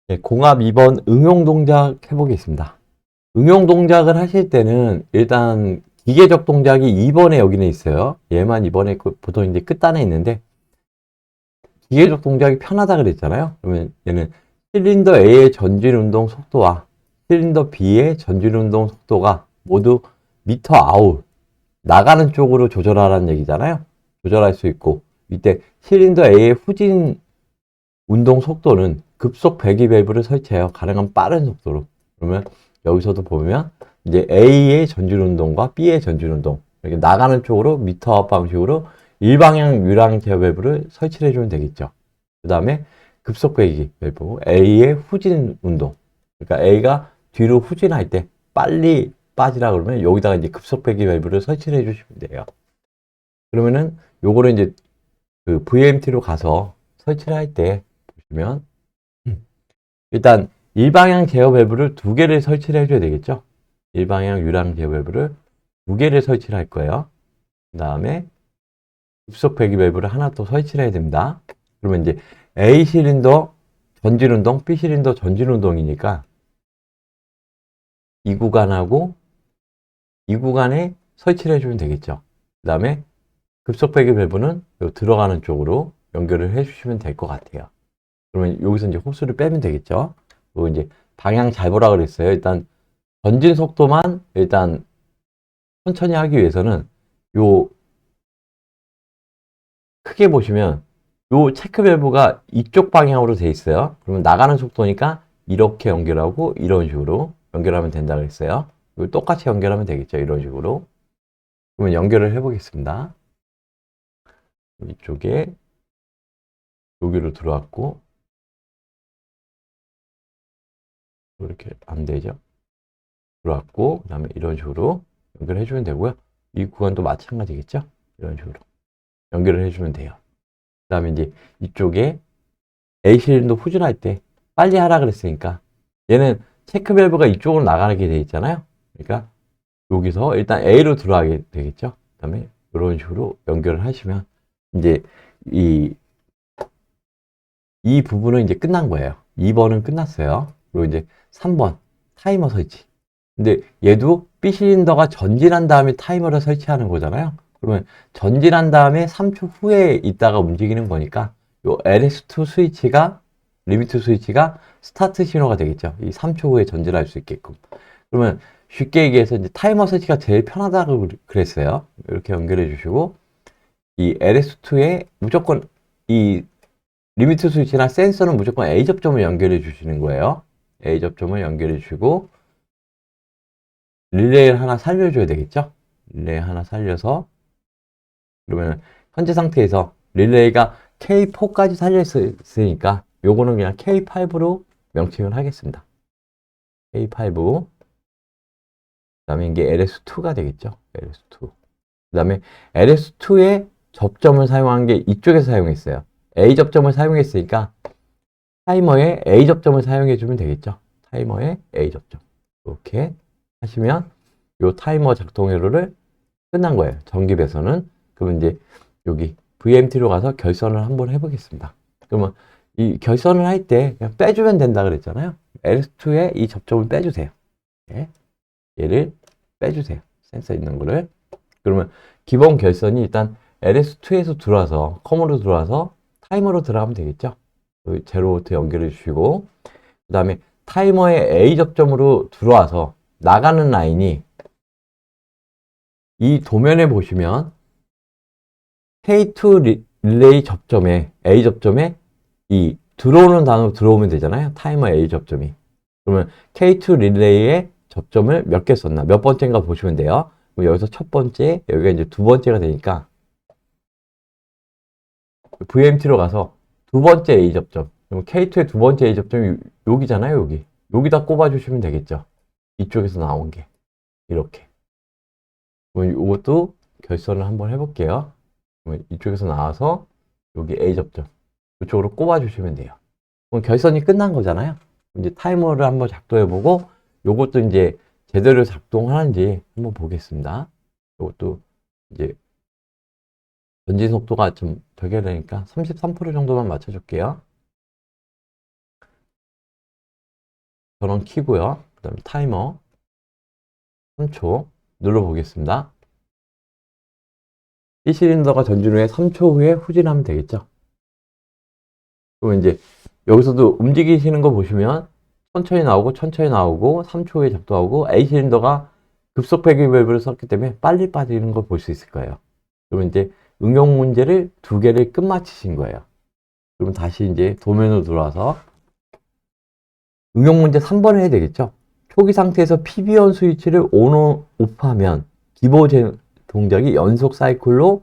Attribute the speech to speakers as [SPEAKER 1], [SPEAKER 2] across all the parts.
[SPEAKER 1] 네, 공합 2번 응용 동작 해보겠습니다. 응용 동작을 하실 때는 일단 기계적 동작이 2번에 여기는 있어요. 얘만 2번에 보통 이제 끝단에 있는데 기계적 동작이 편하다 그랬잖아요. 그러면 얘는 실린더 A의 전진 운동 속도와 실린더 B의 전진 운동 속도가 모두 미터 아웃 나가는 쪽으로 조절하라는 얘기잖아요. 조절할 수 있고 이때 실린더 A의 후진 운동 속도는 급속 배기 밸브를 설치하여 가능한 빠른 속도로. 그러면 여기서도 보면 이제 A의 전진 운동과 B의 전진 운동 이렇게 나가는 쪽으로 미터 앞 방식으로 일방향 유랑 제어 밸브를 설치해 주면 되겠죠. 그 다음에 급속 배기 밸브 A의 후진 운동. 그러니까 A가 뒤로 후진할 때 빨리 빠지라 그러면 여기다가 이제 급속 배기 밸브를 설치해 주시면 돼요. 그러면은 요거를 이제 그 VMT로 가서 설치를 할 때 보시면 일단 일방향 제어 밸브를 두 개를 설치를 해줘야 되겠죠. 일방향 유랑 제어 밸브를 두 개를 설치를 할 거예요. 그 다음에 급속 배기 밸브를 하나 또 설치를 해야 됩니다. 그러면 이제 A 실린더 전진 운동, B 실린더 전진 운동이니까 이 구간하고 이 구간에 설치를 해주면 되겠죠. 그 다음에 급속 배기 밸브는 들어가는 쪽으로 연결을 해주시면 될 것 같아요. 그러면 여기서 이제 호스를 빼면 되겠죠. 그리고 이제 방향 잘 보라 그랬어요. 일단 전진 속도만 일단 천천히 하기 위해서는 요 크게 보시면 요 체크 밸브가 이쪽 방향으로 돼 있어요. 그러면 나가는 속도니까 이렇게 연결하고 이런 식으로 연결하면 된다 그랬어요. 똑같이 연결하면 되겠죠. 이런 식으로. 그러면 연결을 해보겠습니다. 이쪽에 여기로 들어왔고 이렇게 안 되죠. 들어왔고 그 다음에 이런 식으로 연결해 주면 되고요. 이 구간도 마찬가지겠죠. 이런 식으로 연결을 해주면 돼요. 그 다음에 이제 이쪽에 A 실린더 후진할 때 빨리 하라 그랬으니까 얘는 체크 밸브가 이쪽으로 나가게 돼 있잖아요. 그러니까 여기서 일단 A로 들어가게 되겠죠. 그 다음에 이런 식으로 연결을 하시면 이제 이, 이 부분은 이제 끝난 거예요. 2번은 끝났어요. 그리고 이제 3번 타이머 설치. 근데 얘도 B 실린더가 전진한 다음에 타이머를 설치하는 거잖아요. 그러면 전진한 다음에 3초 후에 있다가 움직이는 거니까 요 LS2 스위치가 리미트 스위치가 스타트 신호가 되겠죠. 이 3초 후에 전진할 수 있게끔. 그러면 쉽게 얘기해서 이제 타이머 설치가 제일 편하다고 그랬어요. 이렇게 연결해 주시고 이 LS2에 무조건 이 리미트 스위치나 센서는 무조건 A 접점을 연결해 주시는 거예요. A 접점을 연결해 주시고 릴레이를 하나 살려줘야 되겠죠? 릴레이 하나 살려서 그러면 현재 상태에서 릴레이가 K4까지 살려있으니까 요거는 그냥 K5로 명칭을 하겠습니다. K5 그 다음에 이게 LS2가 되겠죠? LS2 그 다음에 LS2의 접점을 사용한 게 이쪽에서 사용했어요. A 접점을 사용했으니까 타이머에 A 접점을 사용해주면 되겠죠? 타이머에 A 접점 이렇게 하시면 요 타이머 작동회로를 끝난 거예요. 전기 배선은. 그러면 이제 여기 VMT로 가서 결선을 한번 해보겠습니다. 그러면 이 결선을 할 때 그냥 빼주면 된다 그랬잖아요. L2에 이 접점을 빼주세요. 예. 얘를 빼주세요. 센서 있는 거를. 그러면 기본 결선이 일단 LS2에서 들어와서 컴으로 들어와서 타이머로 들어가면 되겠죠. 제로부터 연결해 주시고 그 다음에 타이머의 A 접점으로 들어와서 나가는 라인이 이 도면에 보시면 K2 릴레이 접점에 A 접점에 이 들어오는 단어로 들어오면 되잖아요. 타이머 A 접점이. 그러면 K2 릴레이의 접점을 몇 개 썼나? 몇 번째인가 보시면 돼요. 그럼 여기서 첫 번째, 여기가 이제 두 번째가 되니까 VMT로 가서 두 번째 A 접점. 그럼 K2의 두 번째 A 접점이 여기잖아요. 여기. 여기다 꼽아주시면 되겠죠. 이쪽에서 나온 게. 이렇게. 그럼 이것도 결선을 한번 해볼게요. 이쪽에서 나와서 여기 A 접점 이쪽으로 꼽아주시면 돼요. 그럼 결선이 끝난 거잖아요. 이제 타이머를 한번 작동해보고 요것도 이제 제대로 작동하는지 한번 보겠습니다. 요것도 이제 전진 속도가 좀 되게 되니까 33% 정도만 맞춰줄게요. 전원 키고요. 그 다음에 타이머 3초 눌러보겠습니다. 1실린더가 전진 후에 3초 후에 후진하면 되겠죠. 그럼 이제 여기서도 움직이시는 거 보시면 천천히 나오고 3초 후에 작동하고 A실린더가 급속 배기 밸브를 썼기 때문에 빨리 빠지는 걸 볼 수 있을 거예요. 그러면 이제 응용 문제를 2개를 끝마치신 거예요. 그러면 다시 이제 도면으로 들어와서 응용 문제 3번을 해야 되겠죠. 초기 상태에서 PB1 스위치를 오프하면 기본 동작이 연속 사이클로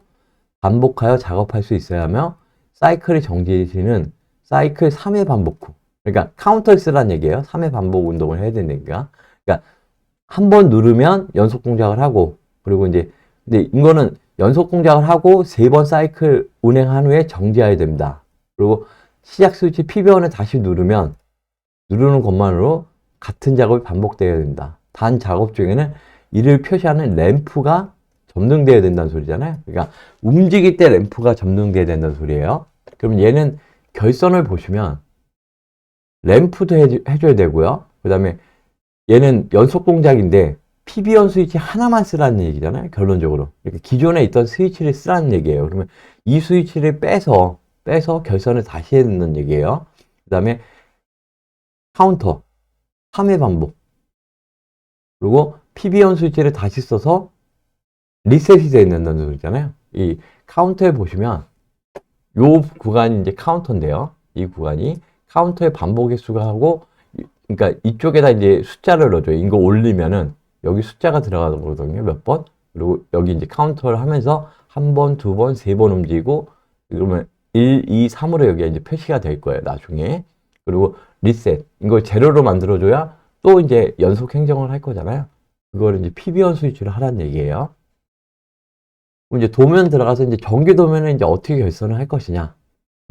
[SPEAKER 1] 반복하여 작업할 수 있어야 하며 사이클의 정지 시는 사이클 3회 반복 후, 그러니까 카운터를 쓰라는 얘기예요. 3회 반복 운동을 해야 되니까. 그러니까 한 번 누르면 연속 동작을 하고, 그리고 이제 근데 이거는 연속 동작을 하고 3번 사이클 운행한 후에 정지해야 됩니다. 그리고 시작 스위치 PB1을 다시 누르면 누르는 것만으로 같은 작업이 반복되어야 된다. 단 작업 중에는 이를 표시하는 램프가 점등되어야 된다는 소리잖아요. 그러니까 움직일 때 램프가 점등되어야 된다는 소리예요. 그럼 얘는 결선을 보시면 램프도 해줘야 되고요. 그 다음에 얘는 연속 동작인데 PB1 스위치 하나만 쓰라는 얘기잖아요. 결론적으로. 그러니까 기존에 있던 스위치를 쓰라는 얘기예요. 그러면 이 스위치를 빼서 결선을 다시 해야 된다는 얘기예요. 그 다음에 카운터 3회 반복. 그리고 PB1 스위치를 다시 써서 리셋이 되어야 된다는 소리잖아요. 이 카운터에 보시면 요 구간이 이제 카운터인데요. 이 구간이 카운터의 반복 횟수가 하고, 그러니까 이쪽에다 이제 숫자를 넣어줘요. 이거 올리면은 여기 숫자가 들어가거든요. 몇 번? 그리고 여기 이제 카운터를 하면서 한 번, 두 번, 세 번 움직이고, 그러면 1, 2, 3으로 여기가 이제 표시가 될 거예요. 나중에. 그리고 리셋. 이걸 제로로 만들어줘야 또 이제 연속 행정을 할 거잖아요. 그걸 이제 PB1 스위치를 하라는 얘기예요. 그럼 이제 도면 들어가서 이제 전기 도면을 이제 어떻게 결선을 할 것이냐.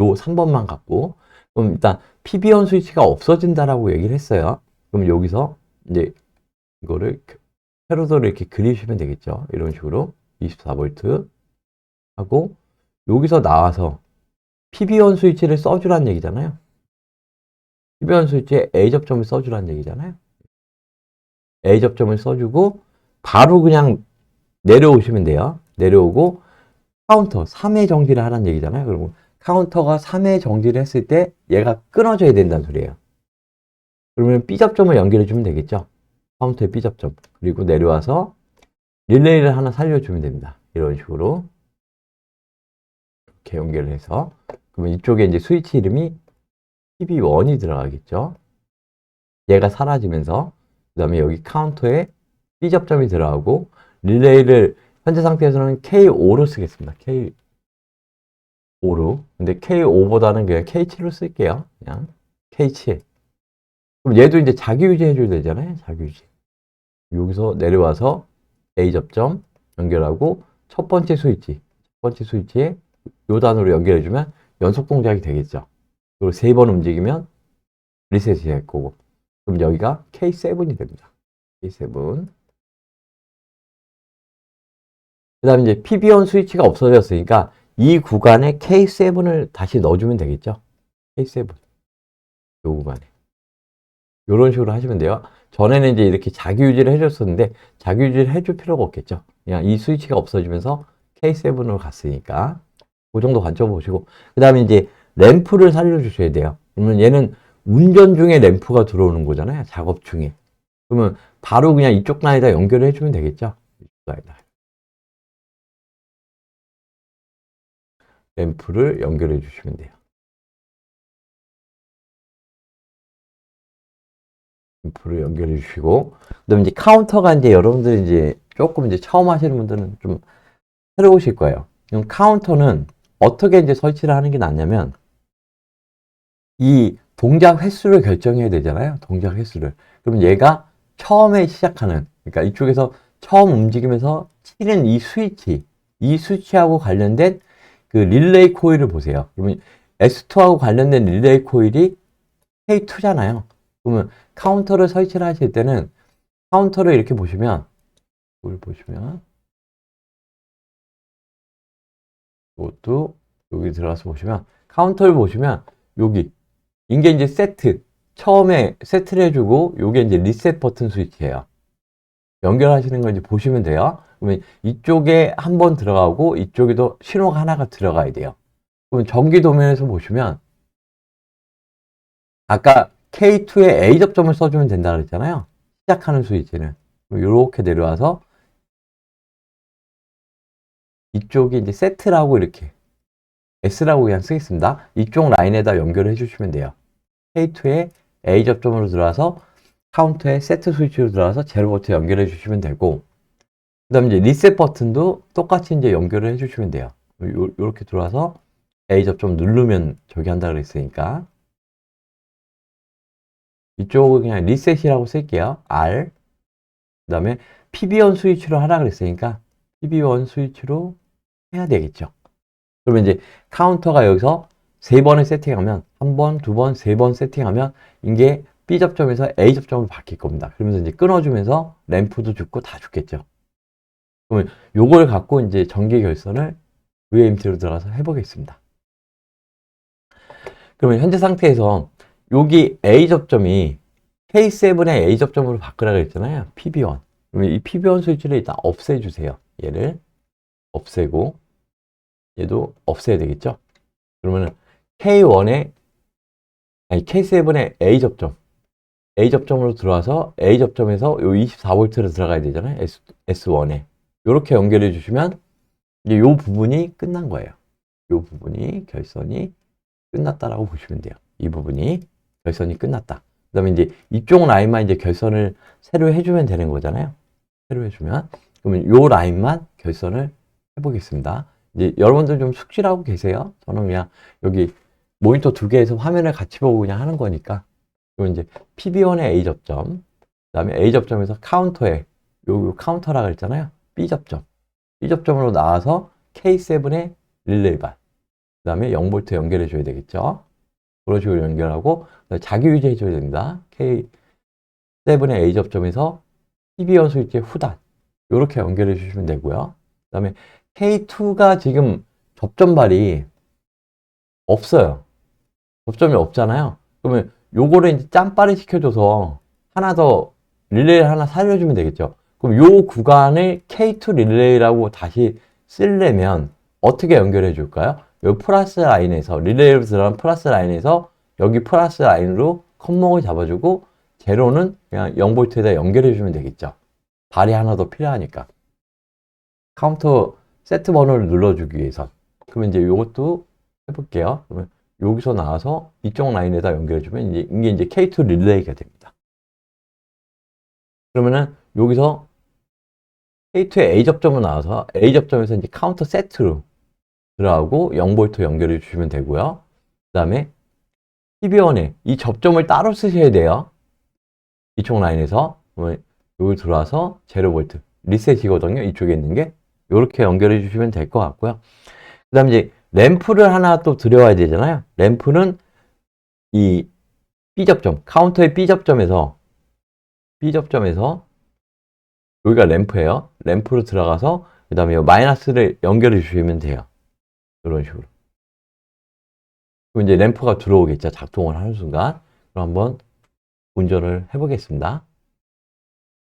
[SPEAKER 1] 요 3번만 갖고. 그럼 일단 PB1 스위치가 없어진다라고 얘기를 했어요. 그럼 여기서 이제 이거를 세로도를 이렇게 그리시면 되겠죠. 이런 식으로 24V 하고 여기서 나와서 PB1 스위치를 써주라는 얘기잖아요. PB1 스위치에 A 접점을 써주라는 얘기잖아요. A 접점을 써주고 바로 그냥 내려오시면 돼요. 내려오고 카운터 3회 정지를 하라는 얘기잖아요. 그리고 카운터가 3회 정지를 했을 때 얘가 끊어져야 된다는 소리예요. 그러면 B 접점을 연결해 주면 되겠죠. 카운터의 B 접점. 그리고 내려와서 릴레이를 하나 살려주면 됩니다. 이런 식으로 이렇게 연결을 해서 그러면 이쪽에 이제 스위치 이름이 PB1이 들어가겠죠. 얘가 사라지면서 그 다음에 여기 카운터에 B 접점이 들어가고 릴레이를 현재 상태에서는 K5로 쓰겠습니다. K5로. 근데 K5보다는 그냥 K7로 쓸게요. 그냥 K7. 그럼 얘도 이제 자기 유지 해줘야 되잖아요. 자기 유지. 여기서 내려와서 A 접점 연결하고 첫 번째 스위치에 요 단으로 연결해주면 연속 동작이 되겠죠. 그리고 3번 움직이면 리셋이 될 거고. 그럼 여기가 K7이 됩니다. K7. 그 다음에 이제 PB1 스위치가 없어졌으니까 이 구간에 K7을 다시 넣어주면 되겠죠. K7. 요 구간에. 요런 식으로 하시면 돼요. 전에는 이제 이렇게 자기 유지를 해줬었는데 자기 유지를 해줄 필요가 없겠죠. 그냥 이 스위치가 없어지면서 K7으로 갔으니까 그 정도 관점 보시고 그 다음에 이제 램프를 살려주셔야 돼요. 그러면 얘는 운전 중에 램프가 들어오는 거잖아요. 작업 중에. 그러면 바로 그냥 이쪽 라인에다 연결을 해주면 되겠죠. 이쪽 라인에다. 램프를 연결해 주시면 돼요. 램프를 연결해 주시고 그다음에 이제 카운터가 이제 여러분들이 이제 조금 이제 처음 하시는 분들은 좀 새로우실 거예요. 그럼 카운터는 어떻게 이제 설치를 하는 게 낫냐면 이 동작 횟수를 결정해야 되잖아요. 동작 횟수를. 그럼 얘가 처음에 시작하는 그러니까 이쪽에서 처음 움직이면서 치는 이 스위치하고 관련된 그 릴레이 코일을 보세요. 그러면 S2하고 관련된 릴레이 코일이 K2잖아요. 그러면 카운터를 설치를 하실 때는 카운터를 이렇게 보시면 이것도 여기 들어가서 보시면 카운터를 보시면 여기 이게 이제 세트 처음에 세트를 해주고 요게 이제 리셋 버튼 스위치예요. 연결하시는 거 이제 보시면 돼요. 그러면 이쪽에 한 번 들어가고 이쪽에도 신호가 하나가 들어가야 돼요. 그러면 전기 도면에서 보시면 아까 K2에 A 접점을 써주면 된다 그랬잖아요. 시작하는 스위치는 이렇게 내려와서 이쪽이 이제 세트라고 이렇게 S라고 그냥 쓰겠습니다. 이쪽 라인에다 연결해 주시면 돼요. K2에 A 접점으로 들어와서 카운터에 세트 스위치로 들어와서 제로부터 연결해 주시면 되고, 그 다음에 이제 리셋 버튼도 똑같이 이제 연결을 해 주시면 돼요. 요렇게 들어와서 A 접점 누르면 저기 한다 그랬으니까 이쪽은 그냥 리셋이라고 쓸게요. R. 그 다음에 PB1 스위치로 하라 그랬으니까 PB1 스위치로 해야 되겠죠. 그러면 이제 카운터가 여기서 3번을 세팅하면, 한 번, 두 번, 3번 세팅하면 이게 B 접점에서 A 접점으로 바뀔 겁니다. 그러면서 이제 끊어주면서 램프도 죽고 다 죽겠죠. 그러면 요걸 갖고 이제 전기 결선을 VMT로 들어가서 해보겠습니다. 그러면 현재 상태에서 여기 A 접점이 K7의 A 접점으로 바꾸라고 했잖아요. PB1. 그러면 이 PB1 스위치를 일단 없애주세요. 얘를 없애고 얘도 없애야 되겠죠. 그러면은 K7의 A 접점, A 접점으로 들어와서 A 접점에서 요 24V로 들어가야 되잖아요. S1에 이렇게 연결해 주시면 이제 요 부분이 끝난 거예요. 요 부분이 결선이 끝났다라고 보시면 돼요. 이 부분이 결선이 끝났다. 그 다음에 이제 이쪽 라인만 이제 결선을 새로 해주면 되는 거잖아요. 새로 해주면. 그러면 요 라인만 결선을 해보겠습니다. 이제 여러분들 좀 숙지하고 계세요. 저는 그냥 여기 모니터 2개에서 화면을 같이 보고 그냥 하는 거니까. 그리고 이제 PB1의 A 접점, 그 다음에 A 접점에서 카운터에, 요 카운터라고 했잖아요. B 접점. B 접점으로 나와서 K7의 릴레이 발. 그 다음에 0V 연결해 줘야 되겠죠. 그런 식으로 연결하고 자기 유지해 줘야 됩니다. K7의 A 접점에서 PB1 스위치 후단 이렇게 연결해 주시면 되고요. 그 다음에 K2가 지금 접점발이 없어요. 접점이 없잖아요. 그러면 요거를 이제 짬바리 시켜줘서 하나 더 릴레이를 하나 살려주면 되겠죠. 그럼 요 구간을 K2 릴레이라고 다시 쓰려면 어떻게 연결해 줄까요? 요 플러스 라인에서 릴레이로 들어간 플러스 라인에서 여기 플러스 라인으로 컴목을 잡아주고 제로는 그냥 0V에다 연결해 주면 되겠죠. 발이 하나 더 필요하니까 카운터 세트 번호를 눌러주기 위해서. 그러면 이제 요것도 해볼게요. 그러면 여기서 나와서 이쪽 라인에다 연결해주면 이게 이제 K2 릴레이가 됩니다. 그러면은 여기서 K2에 A 접점으로 나와서 A 접점에서 이제 카운터 세트로 들어가고 0V 연결해 주시면 되고요. 그 다음에 PB1에 이 접점을 따로 쓰셔야 돼요. 이쪽 라인에서. 그러면 여기 들어와서 0V 리셋이거든요. 이쪽에 있는 게. 이렇게 연결해 주시면 될 것 같고요. 그 다음에 이제 램프를 하나 또 들여와야 되잖아요. 램프는 이 B접점, 카운터의 B접점에서 여기가 램프예요. 램프로 들어가서 그 다음에 마이너스를 연결해 주시면 돼요. 이런 식으로. 그럼 이제 램프가 들어오겠죠. 작동을 하는 순간. 그럼 한번 운전을 해보겠습니다.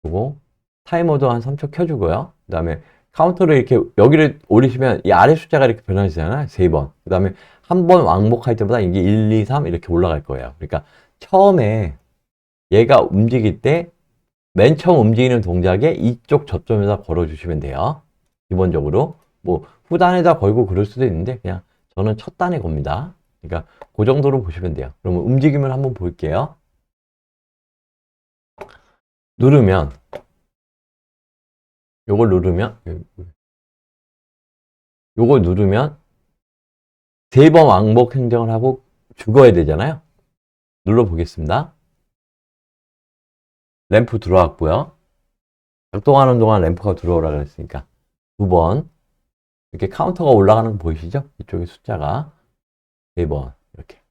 [SPEAKER 1] 그리고 타이머도 한 3초 켜주고요. 그 다음에 카운터를 이렇게 여기를 올리시면 이 아래 숫자가 이렇게 변화되잖아요. 3번. 그 다음에 한 번 왕복할 때마다 이게 1, 2, 3 이렇게 올라갈 거예요. 그러니까 처음에 얘가 움직일 때 맨 처음 움직이는 동작에 이쪽 접점에다 걸어주시면 돼요. 기본적으로. 뭐 후단에다 걸고 그럴 수도 있는데 그냥 저는 첫 단에 겁니다. 그러니까 그 정도로 보시면 돼요. 그러면 움직임을 한번 볼게요. 누르면 요걸 누르면 3번 왕복 행정을 하고 죽어야 되잖아요. 눌러보겠습니다. 램프 들어왔고요. 작동하는 동안 램프가 들어오라 그랬으니까 2번 이렇게 카운터가 올라가는 거 보이시죠? 이쪽에 숫자가 4번 이렇게.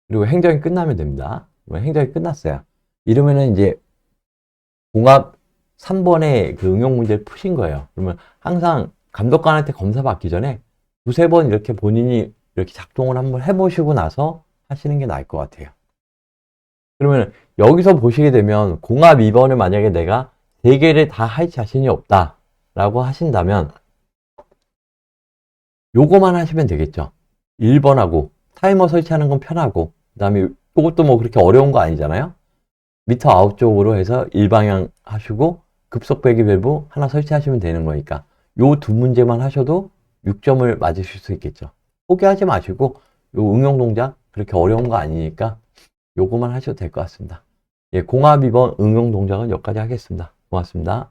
[SPEAKER 1] 그리고 행정이 끝나면 됩니다. 행정이 끝났어요. 이러면은 이제 공합 3번의 그 응용 문제를 푸신 거예요. 그러면 항상 감독관한테 검사 받기 전에 두세 번 이렇게 본인이 이렇게 작동을 한번 해보시고 나서 하시는 게 나을 것 같아요. 그러면 여기서 보시게 되면 공합 2번을 만약에 내가 3개를 다 할 자신이 없다 라고 하신다면 요거만 하시면 되겠죠. 1번하고 타이머 설치하는 건 편하고 그 다음에 이것도 뭐 그렇게 어려운 거 아니잖아요. 미터 아웃 쪽으로 해서 일방향 하시고 급속 배기 밸브 하나 설치하시면 되는 거니까 요 두 문제만 하셔도 6점을 맞으실 수 있겠죠. 포기하지 마시고 요 응용 동작 그렇게 어려운 거 아니니까 요거만 하셔도 될 것 같습니다. 예, 공합 2번 응용 동작은 여기까지 하겠습니다. 고맙습니다.